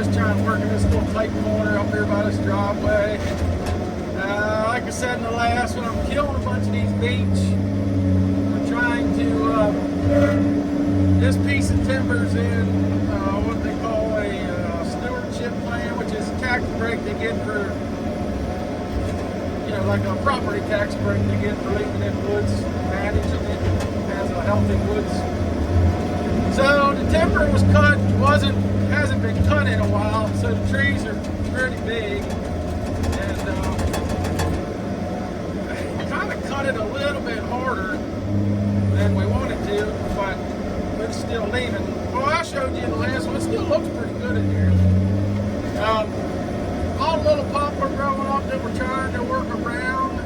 just trying to work in this little tight corner up here by this driveway. Like I said in the last one, I'm killing a bunch of these beech. I'm trying to, this piece of timber's in what they call a stewardship plan, which is a tax break they get for, like a property tax break they get for leaving in woods, managing it as a healthy woods. So the timber was cut, hasn't been cut in a while, so the trees are pretty big, and kind of cut it a little bit harder than we wanted to, but it's still leaving. Well, I showed you in the last one, it still looks pretty good in here. All the little poplar growing up that we're trying to work around,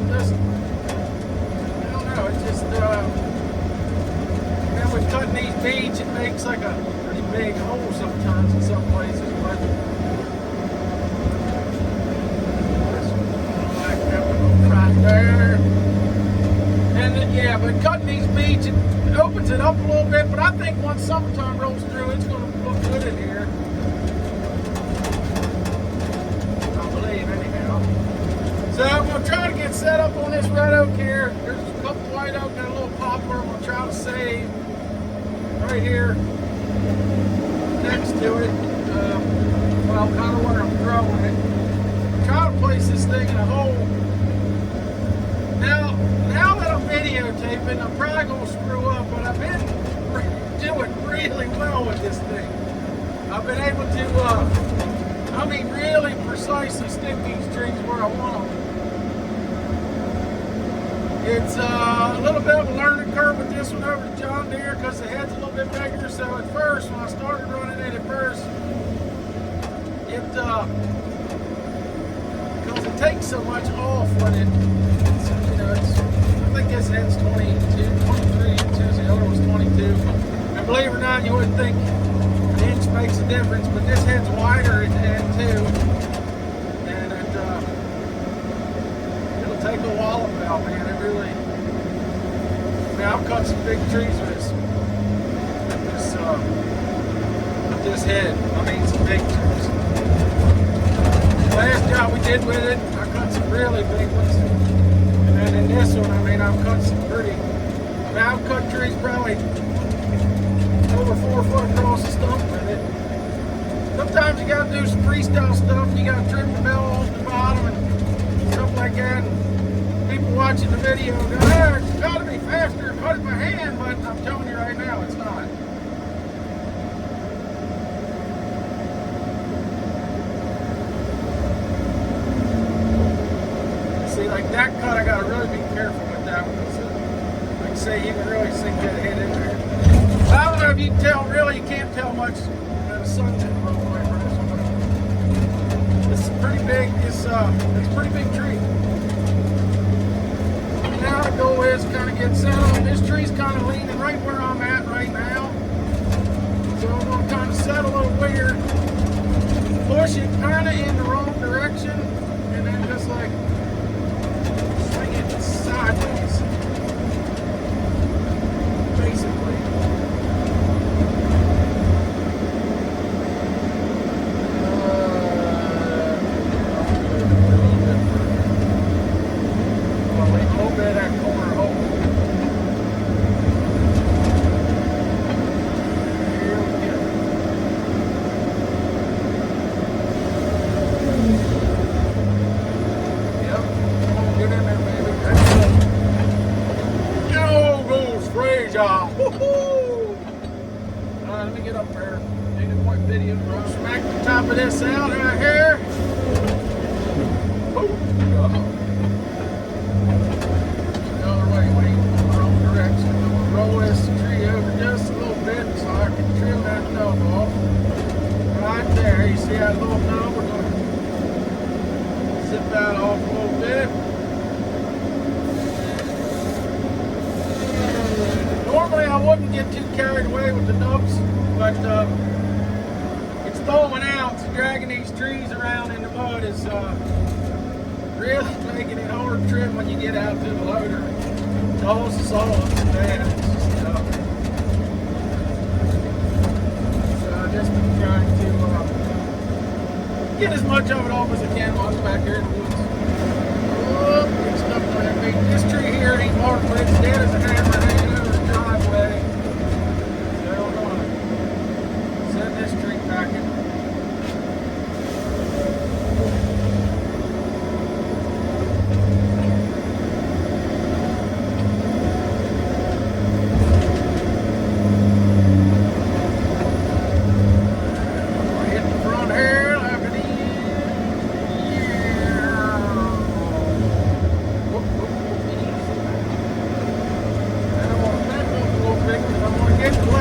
just, I don't know, it's just, and with cutting these beech, it makes like a pretty big hole sometimes in some places, but like that one right there. And then, yeah, but cutting these beech, it opens it up a little bit, but I think once summertime rolls through, it's going to look good in here. So I'm going to try to get set up on this red oak here. There's a couple white oak and a little poplar. I'm going to try to save right here next to it. Well, kind of where I'm growing it. I'm trying to place this thing in a hole. Now that I'm videotaping, I'm probably going to screw up, but I've been doing really well with this thing. I've been able to, really precisely stick these trees where I want them. It's a little bit of a learning curve with this one over to John Deere because the head's a little bit bigger. So at first, when I started running it because it takes so much off when I think this head's 23 inches, the other was 22. And believe it or not, you wouldn't think an inch makes a difference, but this head's wider at the end too. And it'll take a wallop out, man. It really, I've cut some big trees with this head. I mean, some big trees. The last job we did with it, I cut some really big ones. And then in this one, I've cut some I've cut trees probably over 4 foot across the stump with it. Sometimes you gotta do some freestyle stuff. You gotta trim the bell off the bottom and stuff like that. And people watching the video go, "Oh, it's gotta be faster, cut it by hand," but I'm telling you right now, it's not. See, like that cut, I gotta really be careful with that one. So, like I say, you can really sink that head in there. I don't know if you can tell, really, you can't tell much the sun's in the road away from this one. This is pretty big, it's a pretty big tree. Now the goal is to kind of get set on. This tree's kind of leaning right where I'm at right now. So I'm going to kind of set a little weird, push it kind of in the wrong direction, and then just like swing it sideways. Basically. Let me get up there. Need a point video. Smack the top of this out right here. Oh, God. The other way, wait, wrong direction. I'm going to roll this tree over just a little bit so I can trim that nub off. Right there. You see that little nub? We're going to zip that off a little bit. Normally I wouldn't get too carried away with the nubs, but it's throwing out, so dragging these trees around in the mud is really making it hard to trim when you get out to the loader. It holds us all up so bad. It's just tough. So Get as much of it off as I can while I'm back here in the woods. Oh, get stuff on that big. This tree here ain't marked, but it's dead as a hammer hanging over the driveway. So I'm gonna send this tree packing.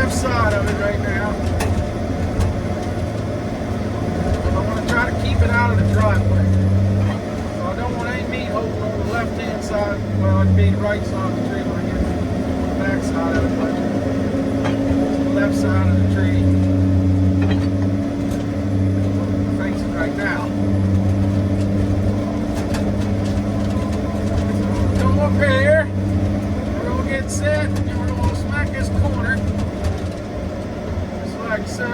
Side of it right now. I want to try to keep it out of the driveway. So I don't want any meat holding on the left hand side. Well, it'd be the right side of the tree when I get to the back side of it, but it's the left side of the tree. I'm facing right now. So come up here. We're gonna get set and we're gonna smack this corner. Like so.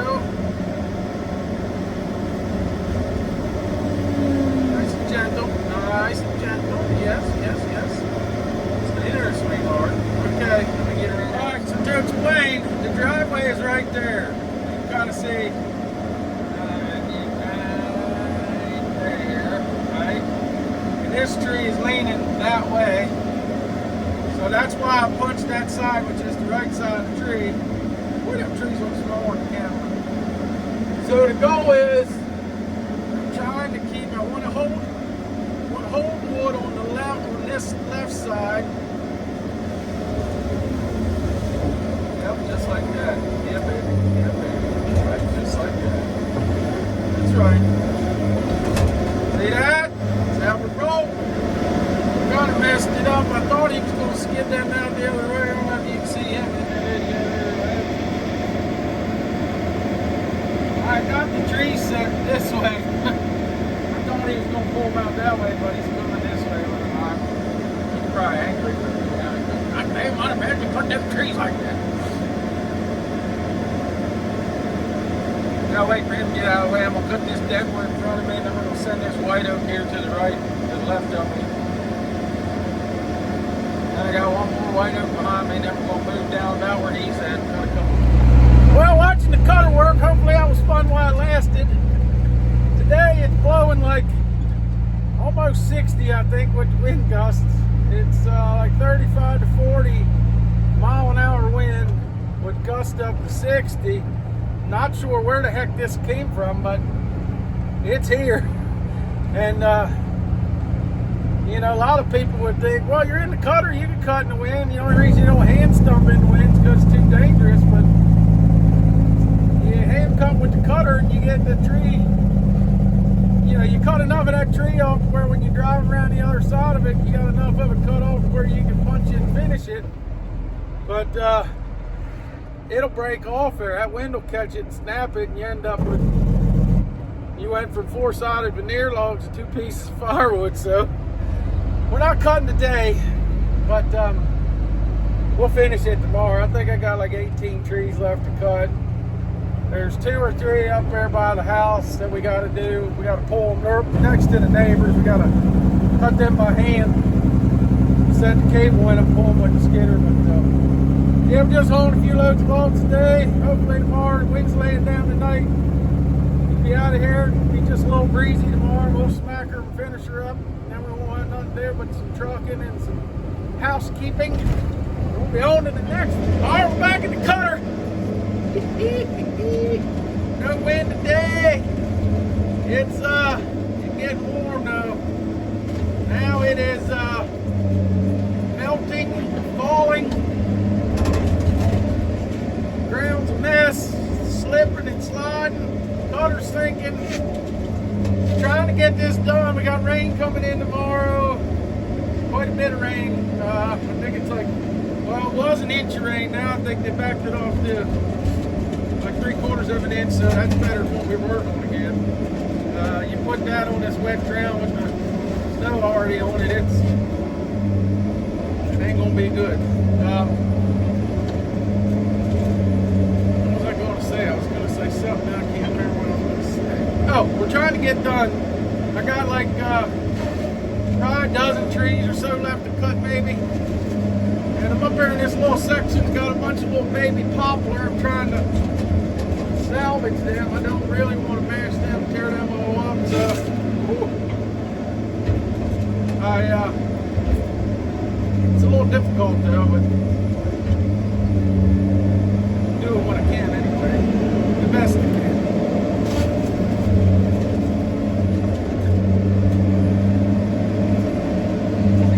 Nice and gentle. Nice and gentle. Yes, yes, yes. Stay there, sweetheart. Okay, let me get her in. Alright, so to explain, the driveway is right there. You can kind of see right there, right? And this tree is leaning that way. So that's why I punched that side, which is the right side of the tree. Boy, them trees look small on the camera. So the goal is, I'm trying to keep, I want to hold wood on the left, on this left side. Yep, just like that. Yeah, baby. Yeah, baby. Right, just like that. That's right. See that? That's how we roll. Kind of messed it up. I thought he was going to skid that out the other way. I don't know if you can see him in that video. I got the tree set this way. I thought he was going to pull him out that way, but he's coming this way with him. He's probably angry with me now. I damn might have had to put them trees like that. Now wait for him to get out of the way. I'm going to cut this dead wood in front of me, and then we're going to send this white oak here to the right, to the left of me. Then I got one more white oak behind me, and then we're going to move down about where he's at. Cut a couple. Well, watching the cutter work, hopefully that was fun while it lasted. Today it's blowing like almost 60, I think, with the wind gusts. It's like 35 to 40 mile an hour wind with gusts up to 60. Not sure where the heck this came from, but it's here. And you know, a lot of people would think, well, you're in the cutter, you can cut in the wind. The only reason you don't hand stump in the wind is because it's too dangerous. But you hand cut with the cutter and you get the tree, you know, you cut enough of that tree off where when you drive around the other side of it, you got enough of it cut off where you can punch it and finish it. But it'll break off there. That wind will catch it and snap it, and you end up with, you went from 4-sided veneer logs to 2 pieces of firewood. So we're not cutting today, but we'll finish it tomorrow. I think I got like 18 trees left to cut. There's 2 or 3 up there by the house that we got to do. We got to pull them. They're next to the neighbors. We got to cut them by hand. Set the cable in and pull them with the skidder. But yeah, we're just hauling a few loads of logs today. Hopefully tomorrow, the wind's laying down tonight. We'll be out of here. It'll be just a little breezy tomorrow. We'll smack her and finish her up. Then we won't have nothing to do but some trucking and some housekeeping. We'll be on to the next one. All right, we're back in the cutter. No wind today. It's getting warm though. Now it is melting, falling. Ground's a mess, slipping and sliding. Cutter's sinking. Trying to get this done. We got rain coming in tomorrow. Quite a bit of rain. I think it's like, well, it was an inch of rain. Now I think they backed it off to like 3/4 of an inch, so that's better than what we were on again. You put that on this wet ground with the snow already on it, it ain't gonna be good. What was I gonna say? I was gonna say something, I can't remember what I was gonna say. Oh, we're trying to get done. I got like probably a dozen trees or so left to cut maybe. And I'm up here in this little section, got a bunch of little baby poplar. I'm trying to salvage them. I don't really want to mash them, tear them all up. So it's a little difficult though, but I'm doing what I can anyway. The best I can.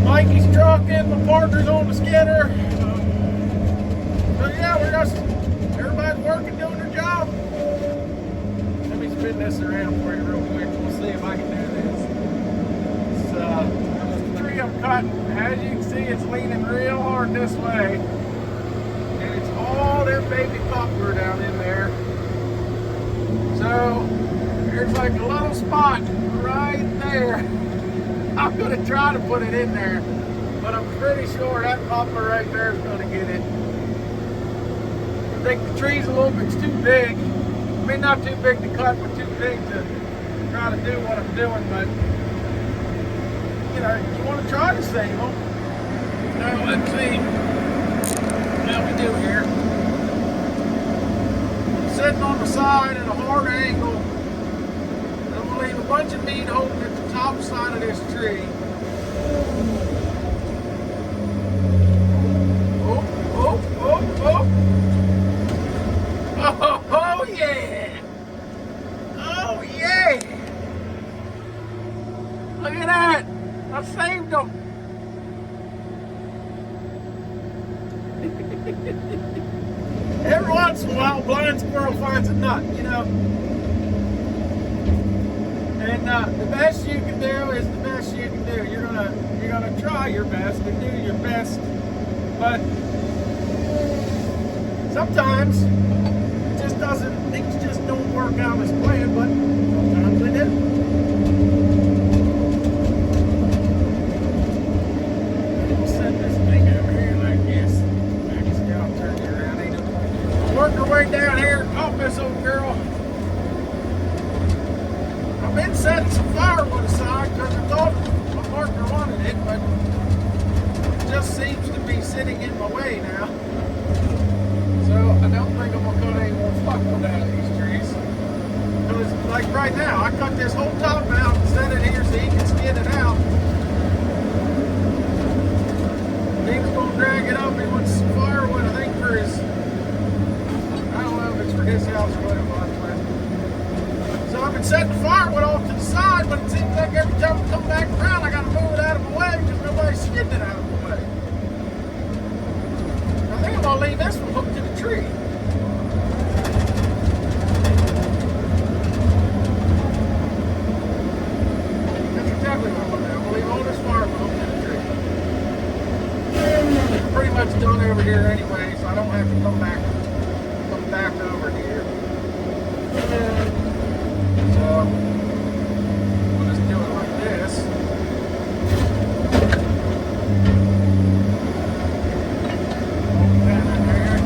Mikey's trucking, my partner's on the skidder. So yeah, we're just, everybody's working, doing their job. Let me spin this around for you real quick. We'll see if I can do this. It's the tree I'm cutting. As you can see, it's leaning real hard this way. And it's all them baby poplar down in there. So there's like a little spot right there. I'm going to try to put it in there, but I'm pretty sure that poplar right there is going to get it. I think the tree's a little bit too big. I mean, not too big to cut, but too big to try to do what I'm doing. But, you know, you want to try to save them. Now, let's see how we do here. Sitting on the side at a hard angle. I'm going to leave a bunch of meat holding at the top side of this tree. Oh, oh, oh, oh. Oh, oh yeah. Oh yeah. Look at that. I saved them. Every once in a while, a blind squirrel finds a nut, you know. And the best you can do is the best you can do. You're gonna try your best and do your best, but sometimes it just doesn't. Things just don't work out as planned, but sometimes they do. We'll set this thing over here like this. Actually, I'll turn it around. Ain't it? Work our way down here and caught this old girl. I've been setting some firewood aside because I thought my partner wanted it, but it just seems to be sitting in my way now. So I don't think I'm going to cut any more firewood out of these trees. Because like right now, I cut this whole top out and set it here so he can skid it out. He was going to drag it up. He wants some firewood, I think, for his, I don't know if it's for his house or what it was. So I've been setting the firewood off to the side, but it seems like every time I come back around, I got to move it out of my way because nobody's skidding it out of my way. I think I'm going to leave this one hooked to the tree. That's exactly what I'm going to do. I'm going to leave all this firewood hooked to the tree. It's pretty much done over here anyway, so I don't have to come back over here. So we'll just do it like this. Down in there.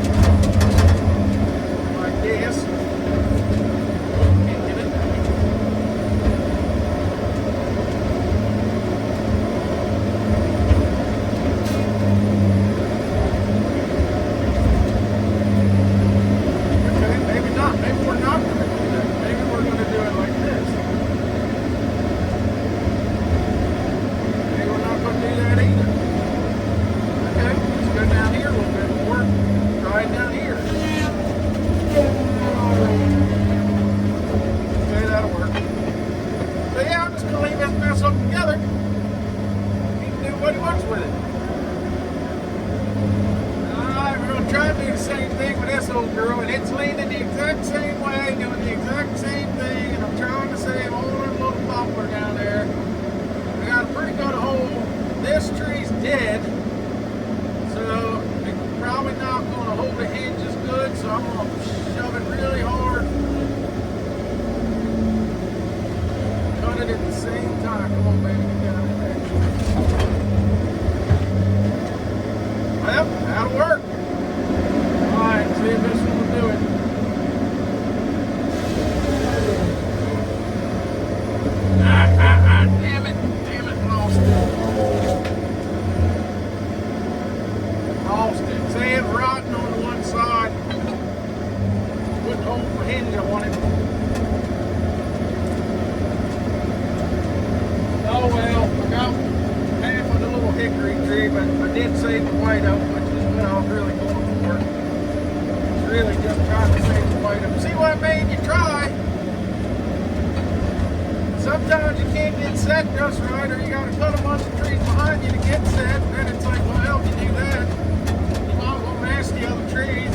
hinge on it. Oh well, I got half of the little hickory tree, but I did save the white oak, which is what I was really going for. It's really just trying to save the white oak. See what I mean? You try. Sometimes you can't get set just right, or you got to cut a bunch of trees behind you to get set. And then it's like, well, if you do that, you might as well mash the other trees.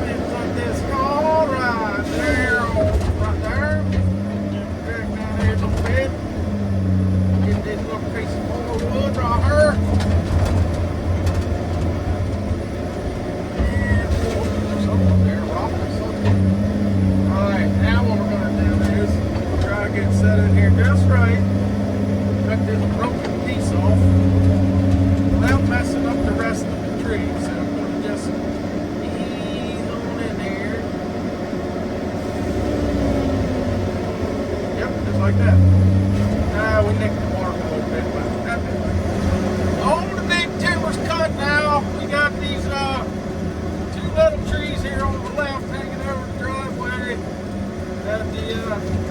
Things like this. All right, there, right there. Drag down here a little bit. Get this little piece of more wood right here. Get set in here just right. Cut this broken piece off without messing up the rest of the tree. So I'm going to just ease on in here. Yep, just like that. We nicked the bark a little bit, but that's it. All the big timber's cut now. We got these two little trees here on the left hanging over the driveway. Got the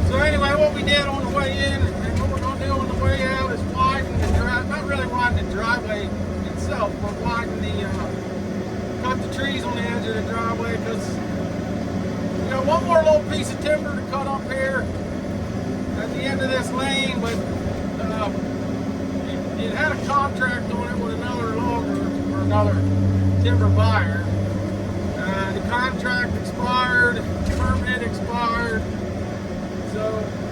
So anyway, what we did on the way in and what we're going to do on the way out is widen the driveway, not really widen the driveway itself, but widen the, cut the trees on the edge of the driveway because, you know, one more little piece of timber to cut up here at the end of this lane, but it had a contract on it with another logger or another timber buyer. The contract expired, the permit expired. So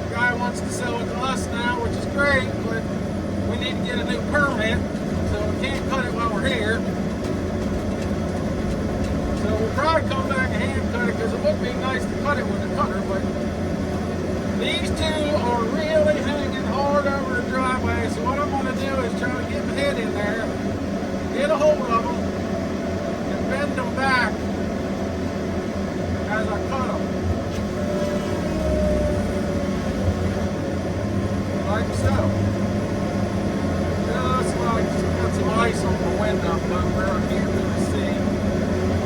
the guy wants to sell it to us now, which is great, but we need to get a new permit, so we can't cut it while we're here. So we'll probably come back and hand cut it because it would be nice to cut it with a cutter, but these two are really hanging hard over the driveway. So what I'm going to do is try to get my head in there, get a hold of them, and bend them back as I cut them. Like so. Just like got some ice on the window up where I can't really see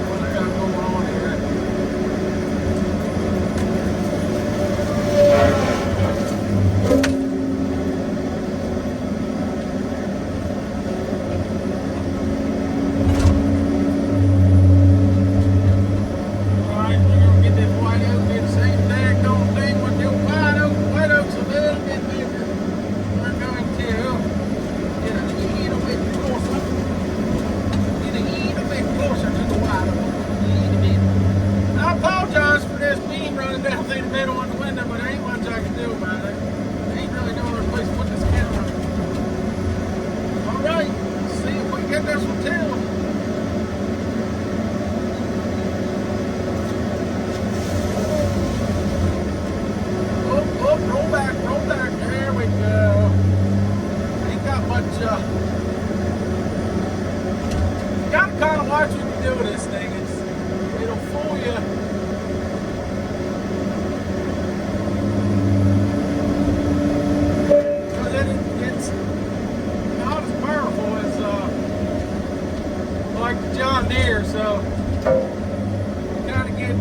what I got going on here. Alright, we're gonna get this white oak, do the same daggone thing with the white oak. White oak's a little bit bigger. We're going to get a little bit closer. Get a little bit closer to the white oak. A little bit. I apologize for this beam running down through the middle of the window, but there ain't much I can do about it. I ain't really no other place to put this camera. Alright, let's see if we can get this one too. Roll back, there we go. Ain't got much, you gotta kind of watch what you do with this thing. It'll fool you. Because it's not as powerful as, like the John Deere, so you gotta get,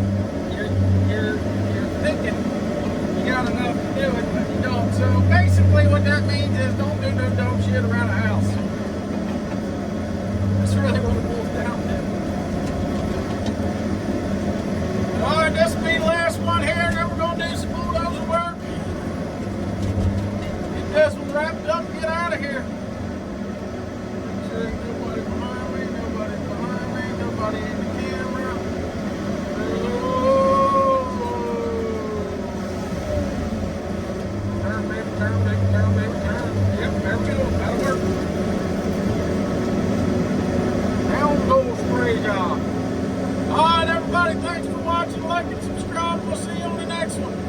you're thinking you got enough to do it, but you don't. So basically what that means is don't do no dumb shit around a house. That's really what it boils down to. Alright, this will be the last one here, and then we're going to do some bulldozer work. Get this one wrapped up and get out of here. Make sure ain't nobody behind me, nobody in the camera. Turn, baby, turn. Yep, there we go. That'll work. Down goes spray job. Alright, everybody, thanks for watching, like, and subscribe. We'll see you on the next one.